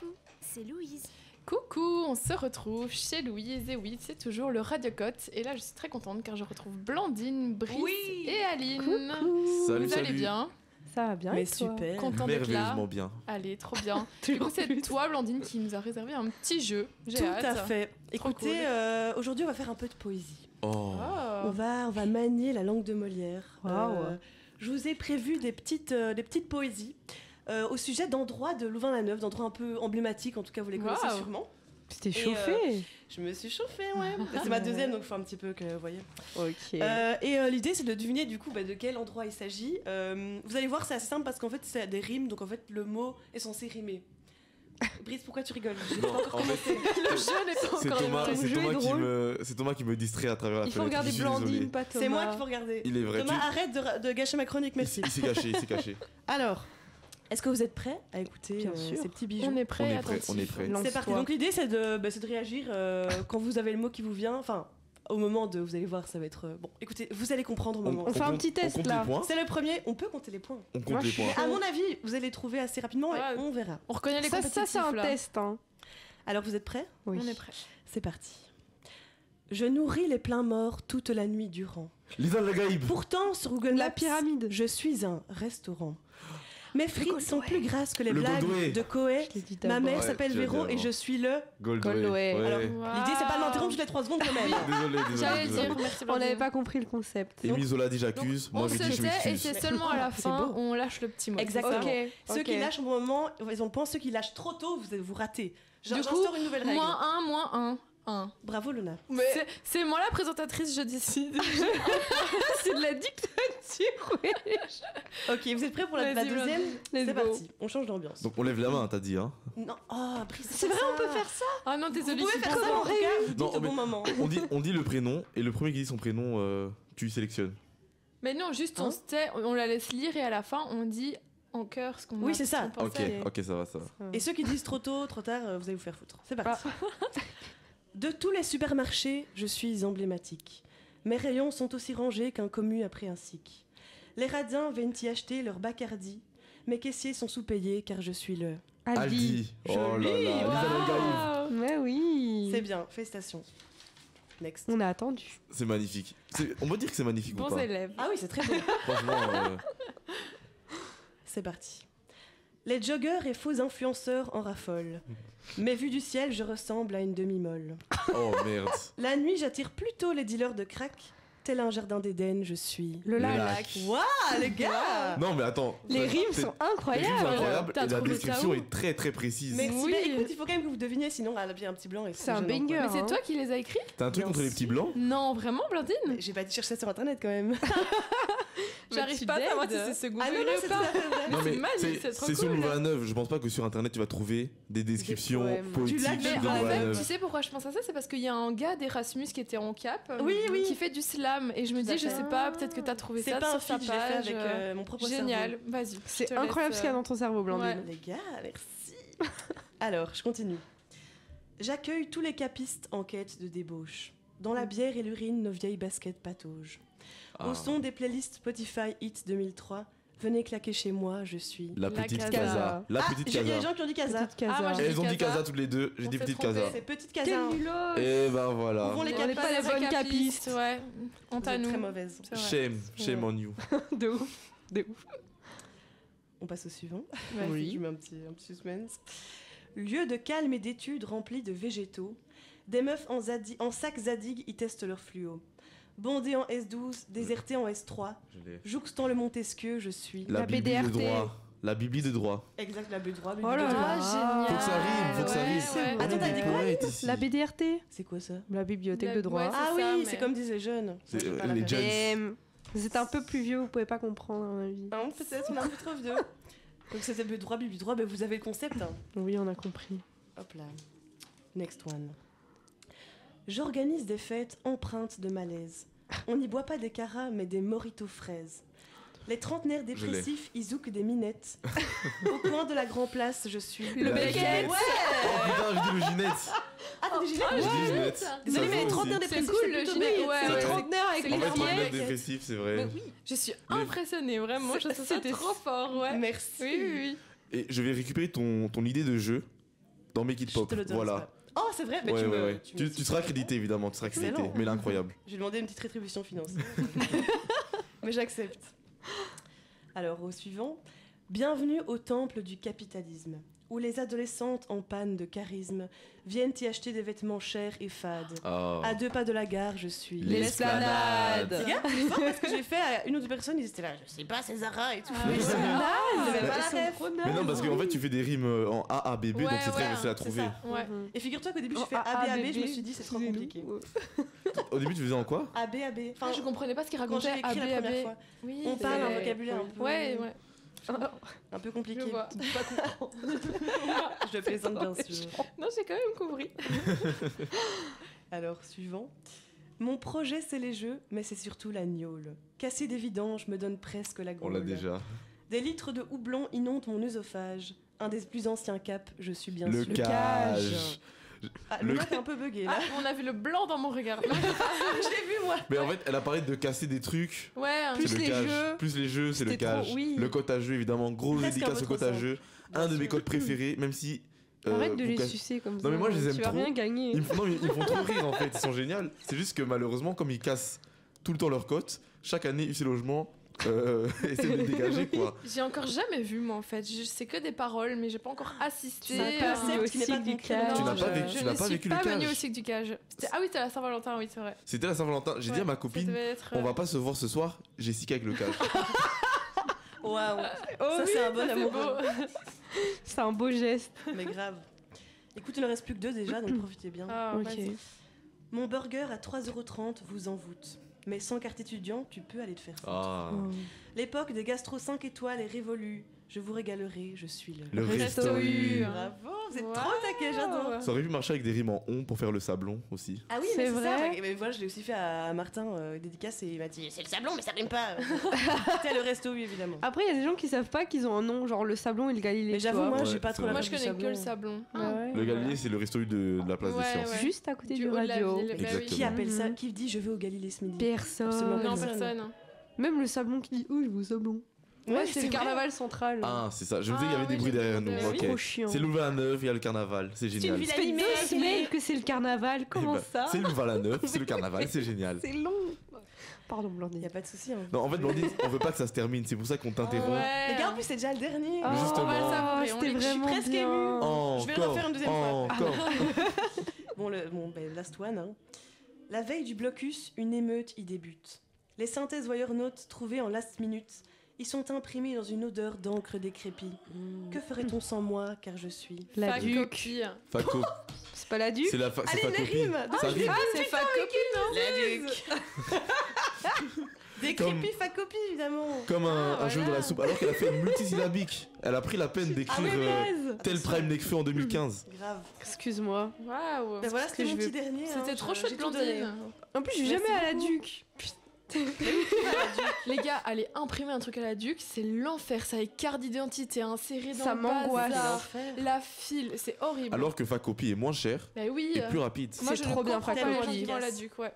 Coucou, c'est Louise. Coucou, on se retrouve chez Louise, et oui, c'est toujours le Radiocote. Et là, je suis très contente car je retrouve Blandine, Brice et Aline. Coucou. Salut, Vous allez bien? Ça va bien. Mais et toi? super. Content d'être là. Merveilleusement bien. Allez, trop bien. Du coup, c'est toi, Blandine, qui nous a réservé un petit jeu. J'ai Tout hâte. à fait. Trop Écoutez, cool. aujourd'hui on va faire un peu de poésie. Oh. Oh. On va manier la langue de Molière. Waouh. Je vous ai prévu des petites poésies au sujet d'endroits de Louvain-la-Neuve, d'endroits un peu emblématiques, en tout cas vous les connaissez Waouh. sûrement. C'était Et, chauffé. Je me suis chauffée, ouais. C'est ma deuxième, donc il faut un petit peu que vous voyez. Ok. L'idée c'est de deviner du coup de quel endroit il s'agit. Vous allez voir, c'est assez simple parce qu'en fait c'est des rimes, donc en fait le mot est censé rimer. Brice, pourquoi tu rigoles? J'ai pas Non, encore en fait, commencé. Le jeu n'est pas c'est encore Thomas, démarré. Le jeu est drôle. c'est Thomas qui me distrait à travers la Il faut fenêtre. regarder Je suis désolé. Blandine, pas Thomas. C'est moi qu'il faut regarder. Il est vrai. Thomas, arrête de gâcher ma chronique, merci. Il s'est caché, il s'est caché. Alors, est-ce que vous êtes prêts à écouter Bien sûr. ces petits bijoux? On est prêt, On est prêt, attentif. on est prêt. Lance-toi. C'est parti. Donc l'idée c'est de réagir quand vous avez le mot qui vous vient. Enfin, au moment de, vous allez voir, ça va être bon. Écoutez, vous allez comprendre au moment. On fait un compte- petit test, on compte là. Les points. C'est le premier. On peut compter les points. On compte Moi, les je suis points. À mon avis, vous allez les trouver assez rapidement Ouais. et on verra. On reconnaît les Ça, compétitifs, c'est un là. test. Hein. Alors vous êtes prêts? Oui. On est prêt. C'est parti. Je nourris les pleins morts toute la nuit durant. Lisa Lagaïb. Pourtant, sur Google La Maps, pyramide. je suis un restaurant. Mes frites sont Goldway. plus grasses que les Le blagues Goldway. de Coé. Je l'ai dit Ma d'abord. mère Ouais, s'appelle tu l'as dit Véro et avant. je suis le... Goldway. Alors, Ouais. L'idée, c'est pas de m'interrompre toutes les 3 secondes quand même. Désolé. J'allais désolé. dire, merci On Blandine. n'avait pas compris le concept. Émile Zola dit j'accuse. On Moi se je dis je tait et m'excuse. c'est seulement à la C'est fin beau. on lâche le petit mot. Exactement. Ok. Ceux qui lâchent au bon moment, ils ont le point. Ceux qui lâchent trop tôt, vous ratez. Du coup, J'instaure une nouvelle règle. -1, -1. Bravo Luna. C'est moi la présentatrice, je décide. C'est de la dictature, oui. Ok, vous êtes prêts pour la Vas-y, deuxième? Let's C'est go. parti. On change d'ambiance. Donc on lève la main, t'as dit hein. Non, oh, Brice, C'est vrai, on peut faire ça. Ah non, Vous désolée. pouvez c'est faire pas ça, mais en tout cas, vous dites Non, au bon mais- moment. On dit le prénom et le premier qui dit son prénom, tu sélectionnes. Mais non, juste Hein on se tait, on la laisse lire et à la fin on dit en chœur ce qu'on Oui, a- c'est ça. ce qu'on Ok, pensait. ok, ça va. Et ceux qui disent trop tôt, trop tard, vous allez vous faire foutre. C'est parti. De tous les supermarchés, je suis emblématique. Mes rayons sont aussi rangés qu'un commu après un sic. Les radins viennent y acheter leur Bacardi. Mes caissiers sont sous-payés car je suis le... Aldi. Oh là là. Joli, Lisa Lagaïb. Waouh. Mais oui. C'est bien, félicitations. Next. On a attendu. C'est magnifique. On peut dire que c'est magnifique ou Bons pas? élèves. Ah oui, c'est très beau. Franchement, C'est parti. Les joggeurs et faux influenceurs en raffolent. Mais vu du ciel, je ressemble à une demi-molle. oh merde. La nuit, j'attire plutôt les dealers de crack. Tel un jardin d'Éden, je suis... Le Le lac. lac. Waouh, les gars! Non mais attends. Les rimes c'est- sont Les rimes incroyables. sont incroyables T'as et la trouvé ça description où est très très précise. Merci. Oui. Mais écoute, il faut quand même que vous deviniez, sinon elle a bien un petit blanc. Et C'est un gênant, banger. quoi. Mais c'est hein. toi qui les as écrits? T'as un truc Bien contre les petits sûr. blancs? Non, vraiment, Blandine? J'ai pas dit chercher ça sur internet quand même. J'arrive tu pas à savoir si dead. c'est ce Google Ah non, non, ou c'est pas. tout à fait vrai. Non mais magique, c'est trop c'est sur cool. Louvain-la-Neuve. Je pense pas que sur internet tu vas trouver des descriptions poèmes. poétiques Du lac de de Mais en fait, Louvain-la-Neuve. tu sais pourquoi je pense à ça? C'est parce qu'il y a un gars d'Erasmus qui était en cap, Oui, oui. qui fait du slam. Et je me Tout à dis, je fait. sais pas, peut-être que t'as trouvé C'est ça pas un sur sa feed, je l'ai fait page. avec mon propre Génial, vas-y. C'est je te incroyable laisse, ce qu'il y a dans ton cerveau, Blandine. cerveau. Les gars, merci. Alors, je continue. J'accueille tous les capistes en quête de débauche. Dans la bière et l'urine, nos vieilles baskets pataugent. Ah. Au son des playlists Spotify Hit 2003, venez claquer chez moi, je suis... La La petite casa. casa. La petite il y a des casa. gens qui ont dit casa. Petite casa. Ah, moi, Et j'ai elles ont dit casa. casa toutes les deux. J'ai On dit s'est petite trompé. casa. C'est petite casa. Quel nulos. Et ben Où voilà. vont les On n'est pas les bonnes capistes. Ouais, honte Vous à êtes nous. très mauvaise. C'est vrai. Shame on you. De ouf. De ouf. On passe au suivant. Oui. Je mets un petit suspense. Lieu de calme et d'études rempli de végétaux. Des meufs en sac Zadig y testent leur fluo. Bondé en S12, déserté en S3. Je l'ai. Jouxtant le Montesquieu, je suis... La La Bibli de BDRT. droit. La Bibli de droit. Exact, la bulle droit. Oh là là. Ah, génial. Faut que ça rime, faut que ça Ouais, rime. ouais. On Attends, est t'as des dit quoi, poètes ici. La BDRT. C'est quoi ça? La bibliothèque La- de droit. ouais, Ah ça, oui, mais- c'est comme disent les jeunes. C'est, J'ai pas les la jeunes. ref. C'est un peu plus vieux, vous pouvez pas comprendre à mon avis. Ah, peut-être, on est un peu trop vieux. Donc c'était bulle droit, ben vous avez le concept. Hein. Oui, on a compris. Hop là. Next one. J'organise des fêtes empreintes de malaise. On n'y boit pas des caras, mais des moritos fraises. Les trentenaires dépressifs, ils zoukent des minettes. Au coin de la Grand Place, je suis... Le La Beckett. Ginette. Oh putain, j'ai dit le Ginette. Ah, t'as des gilets J'ai dit Ginette. Désolé, Ça mais vaut les trentenaires aussi. C'est dépressifs, cool, c'est le plutôt gilet, Beckett. ouais. C'est Les vrai. trentenaires avec C'est les En fait, clairement moi, Beckett. le dépressif, c'est vrai. Mais oui, je suis Mais- impressionnée, vraiment. Je trouve ça C'était trop fort, ouais. Merci. Oui, oui, oui. Et je vais récupérer ton idée de jeu Dans Make It Je Pop, te le donne. voilà. c'est pas- Oh, c'est vrai. Mais Ouais, tu, ouais, me, ouais. me Tu seras crédité évidemment, tu seras crédité, Excellent. mais il est incroyable. J'ai demandé une petite rétribution financière. Mais j'accepte. Alors, au suivant. Bienvenue au temple du capitalisme, où les adolescentes en panne de charisme viennent y acheter des vêtements chers et fades. Ah. À 2 pas de la gare, je suis L'esplanade. Les gars, c'est fort parce que j'ai fait à une ou deux personnes, ils étaient là, je sais pas, c'est Zara et tout. Ah, Mais oui. c'est naze, Ils j'avais avaient pas pas la ref. Mais non, parce qu'en fait, tu fais des rimes en A, A, B, B, donc Ouais, c'est très ouais, facile à c'est trouver. ça. Ouais. Et figure-toi qu'au début, j'ai Oh, fait A, A, B, A, A, B, B, je me B, suis dit, c'est trop compliqué. Au début, tu faisais en quoi? A, B, A, B. Enfin, Enfin, je comprenais pas ce qu'il quand j'ai racontait. écrit la AB, première fois, Oui, on parle un c'est- vocabulaire un peu, Ouais, ouais. un peu compliqué. Je vois. Pas comprendre. Je plaisante bien sûr. Non, j'ai quand même compris. Alors, suivant. Mon projet, c'est les jeux, mais c'est surtout la gnôle. Casser des vidanges me donne presque la On gaule. l'a déjà. Des litres de houblon inondent mon œsophage. Un des plus anciens caps, je suis bien Le sûr. cage. Ah, le- le mec est un peu bugué là. Ah, on a vu le blanc dans mon regard. Je l'ai vu moi. Mais en fait, elle a parlé de casser des trucs. Ouais, Plus C'est le les cage. jeux. Plus les jeux, c'est le C'était trop- cage. oui. Le code à jeu, évidemment. Gros Presque un dédicace peu au code trop à simple. jeu. Bien Un de sûr. mes codes préférés, même si. Arrête de vous les cassez- sucer comme ça. Non, mais moi, je les aime Tu vas trop. rien gagner. Ils me font, non, mais ils me font trop rire en fait, ils sont géniaux. C'est juste que malheureusement, comme ils cassent tout le temps leurs cotes, chaque année, UC Logement essaie de les dégager quoi. J'ai encore jamais vu, moi, en fait. Je sais que des paroles, mais j'ai pas encore assisté. Tu n'as pas c'est vu ce qui n'est aussi pas du concret. cage. Tu n'as pas je- vécu- je tu n'as ne pas suis vécu le pas venue cage. au cycle du cage. Ah oui, c'était la Saint-Valentin, oui, c'est vrai. C'était la Saint-Valentin. J'ai dit à ma Ça copine, devait être, on va pas se voir ce soir, Jessica avec le cage. Waouh. Oh Ça, oui, c'est un bon c'est amour. beau. c'est un beau geste. Mais grave. Écoute, il ne reste plus que 2 déjà, donc profitez bien. Ah, Ok. vas-y. Mon burger à 3,30 € vous envoûte. Mais sans carte étudiant, tu peux aller te faire foutre. Ah. L'époque des gastro 5 étoiles est révolue. Je vous régalerai, je suis le. Le Resto resto U. U. Bravo, vous êtes Wow. trop taqués, j'adore. Ça aurait pu marcher avec des rimes en on pour faire le sablon aussi. Ah oui, C'est mais c'est ça. vrai. Mais voilà, je l'ai aussi fait à Martin, dédicace, et il m'a dit c'est le sablon, mais ça rime pas. C'était le resto, oui, évidemment. Après, il y a des gens qui savent pas qu'ils ont un nom, genre le Sablon et le Galilée. Mais tu j'avoue, vois. moi, Ouais, j'ai pas c'est trop la vrai. Moi, ref je du connais que le sablon. sablon. Ouais. Le Galilée, c'est le resto U de la place des Ouais, sciences. ouais. Juste à côté du haut de la radio. ville. Bah oui. Exactement. Qui appelle ça Mhm. Qui dit je vais au Galilée ce midi Personne. Absolument Non, personne. personne. Même le Sablon qui dit oh je veux au Sablon. Ouais, c'est le vrai. carnaval central. Ah, c'est ça. Je me disais qu'il y Ah, avait des oui, bruits j'ai derrière nous. entendu, Trop Ok. chiant. C'est Louvain-la-Neuve, il y a le carnaval. C'est une génial. ville Ça fait animée, 2 semaines que c'est le carnaval. Comment Eh ben, ça C'est Louvain-la-Neuve, c'est le carnaval, c'est génial. C'est long. Pardon, Y Blandine. a pas de souci. Hein. Non, en fait, Blandine, on veut pas que ça se termine, c'est pour ça qu'on t'interrompt. Ouais. Les gars, en plus, c'est déjà le dernier. Mais justement. on va le savourer, on c'était les- je suis vraiment presque bien. émue. Je vais le refaire une deuxième fois. Encore. Bon, last one. Hein. La veille du blocus, une émeute y débute. Les synthèses voyeur-notes trouvées en last minute y sont imprimées dans une odeur d'encre décrépie. Que ferait-on sans moi, car je suis La Fac Duc. copie. Faco. C'est pas la Duc. C'est la Allez, les facopie. rimes. Ça rime. Ah, c'est fac copie, non La Duc. Décrépie, facopie, évidemment. Comme un Ah, jeu de voilà. la soupe, alors qu'elle a fait une multisyllabique. Elle a pris la peine d'écrire Ah oui, Blaise. tel Prime Nekfeu en 2015. Grave. Excuse-moi. Waouh. Ben voilà, que c'était je mon vais- petit dernier. C'était hein. trop J'ai chouette, tout donné. Blandine. En plus, je suis Merci jamais à la beaucoup. Duc. Les gars, aller imprimer un truc à la Duc, c'est l'enfer. Ça a carte d'identité insérée dans Ça le m'angoisse. bazar. L'enfer. La file, c'est horrible. Alors que Facopie est moins cher Bah oui. et plus rapide. Moi, C'est je trop ne bien, comprends pas Fac les gens Copie. qui vont à la Duc, ouais.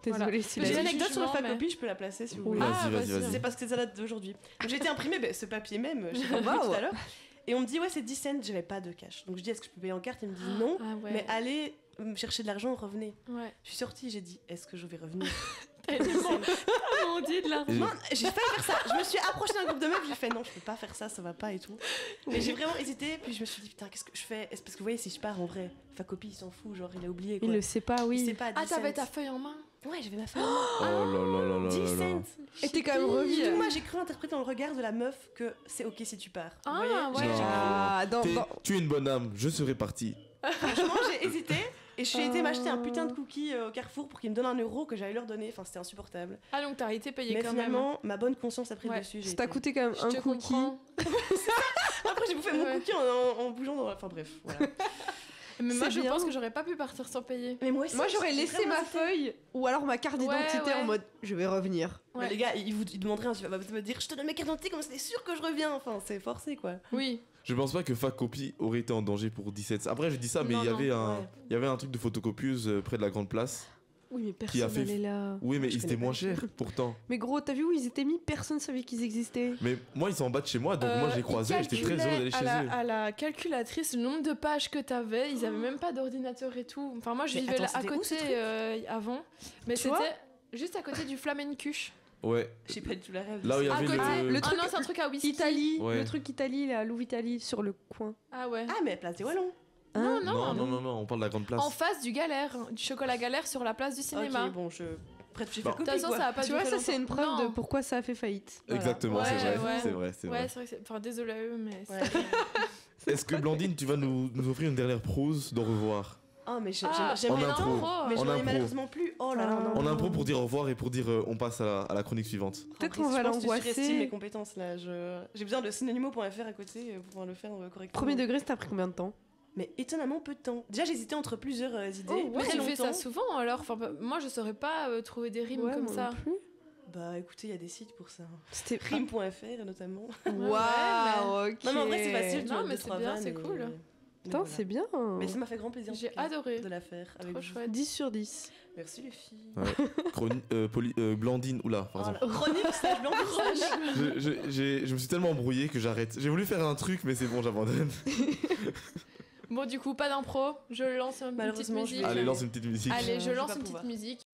Désolée, Voilà. c'est J'ai la une J'ai Duc. anecdote sur le jugement, mais- facopie, je peux la placer si vous Oui. voulez. Vas-y, vas-y, vas-y. vas-y. C'est parce que ça date d'aujourd'hui. Donc j'ai été imprimer ce papier même, je l'ai compris tout à l'heure. Et on me dit, ouais, c'est 10 cents, j'avais pas de cash. Donc je dis, est-ce que je peux payer en carte Il me dit non, Ah ouais. mais allez me chercher de l'argent, revenez. Ouais. Je suis sortie, j'ai dit, est-ce que je vais revenir T'as tellement dit de l'argent. Et- Non, j'ai failli faire ça. Je me suis approchée d'un groupe de meufs, j'ai fait non, je peux pas faire ça, ça va pas et tout. Mais j'ai vraiment hésité, puis je me suis dit, putain, qu'est-ce que je fais Parce que vous voyez, si je pars en vrai, Facopie, il s'en fout, genre il a oublié quoi. Il le sait pas, Il sait oui. pas, 10 Ah, t'avais cents. ta feuille en main. Ouais, j'avais ma feuille. Oh là là là là 10 là là. cents. Et t'es quand même Du revenu. coup, moi j'ai cru interpréter dans le regard de la meuf que c'est ok si tu pars. Vous Ah, voyez ouais. Non. Ah, Tu es une bonne âme, je serai parti. Franchement, j'ai hésité et je suis été m'acheter un putain de cookie au Carrefour pour qu'ils me donnent 1 euro que j'allais leur donner. Enfin, c'était insupportable. Ah, donc t'as été payé Mais quand même. finalement, ma bonne conscience a pris Ouais. le dessus. j'ai ça t'a été- coûté quand même Je un te cookie. comprends. Après, j'ai bouffé mon Ouais. cookie en bougeant dans. Enfin, bref, voilà. Mais moi, C'est je bien. pense que j'aurais pas pu partir sans payer. Mais moi aussi. Moi, j'aurais j'ai laissé vraiment ma hésité. feuille ou alors ma carte d'identité Ouais, ouais. en mode je vais revenir. Mais Ouais. les gars, ils demanderaient, tu vas me dire, je te donne ma carte d'identité comme c'était sûr que je reviens. Enfin, c'est forcé quoi. Oui. Je pense pas que Facopie aurait été en danger pour 17. Après, je dis ça, mais Non, il y avait non, un, ouais. il y avait un truc de photocopieuse près de la grande place. Oui, mais Qui a personne fait- n'allait là. Oui, mais Je ils connais étaient moins pas. chers pourtant. Mais gros, t'as vu où ils étaient mis? Personne savait qu'ils existaient. Mais moi, ils sont en bas de chez moi, donc moi, j'ai Ils croisé, j'étais très heureux d'aller chez calculaient eux. à la calculatrice le nombre de pages que t'avais. Ils avaient même pas d'ordinateur et tout. Enfin, moi, je Mais vivais attends, là à c'était où, ce côté truc avant. Mais Tu vois c'était juste à côté du Flamencuche. Ouais. J'ai pas du tout la rêve. Là où il y À avait côté. le Ah truc- non, c'est un truc à whisky. Italie, Ouais. le truc Italie, là, Louvre Italie, sur le coin. Ah ouais. Ah, mais place des Wallons. Hein Non, Non, on parle de la grande place. En face du Galère, du chocolat Galère sur la place du cinéma. Ok, bon, bref, j'ai Bon. fait De copie, toute façon, quoi. ça va pas Tu vois, durer ça, c'est une longtemps. preuve de Non. pourquoi ça a fait faillite. Voilà. Exactement, c'est Ouais, vrai, ouais. c'est vrai, c'est Ouais, vrai. c'est vrai. Enfin, désolé à eux, mais. Ouais. Est-ce que Blandine, tu vas nous offrir une dernière prose d'au revoir? Ah, mais Ah, j'aimerais en bien. impro. Mais En j'en ai impro. malheureusement plus. Oh là là, non. En impro pour dire au revoir et pour dire on passe à la chronique suivante. Peut-être En qu'on vrai, va je pense que tu l'angoisser. surestimes mes compétences là. J'ai besoin de synonymo.fr à côté pour pouvoir le faire correctement. Premier degré, ça t'a pris combien de temps? Mais étonnamment peu de temps. Déjà, j'hésitais entre plusieurs idées. Oh, ouais. Mais très tu fais ça longtemps. souvent alors. Enfin, moi, je saurais pas trouver des rimes Ouais, comme moi ça. non plus. Bah écoutez, il y a des sites pour ça. C'était Rime.fr notamment. Waouh, ok. Non, mais en vrai, c'est facile. tu Non, vois, mais deux, c'est trois bien, vannes c'est et- cool. mais Putain, voilà. c'est bien. Mais ça m'a fait grand plaisir en J'ai tout cas, adoré. de la faire avec Trop vous. chouette. 10 sur 10. Merci les filles. Blandine, oula, Oh pardon. là, Chronique, stage blanc, stage. Je me suis tellement embrouillé que j'arrête. J'ai voulu faire un truc, mais c'est bon, j'abandonne. Bon, du coup, pas d'impro. Je lance une petite Malheureusement, je musique. vais- Allez, lance une petite musique. Allez, je Je vais lance pas une petite pouvoir. musique.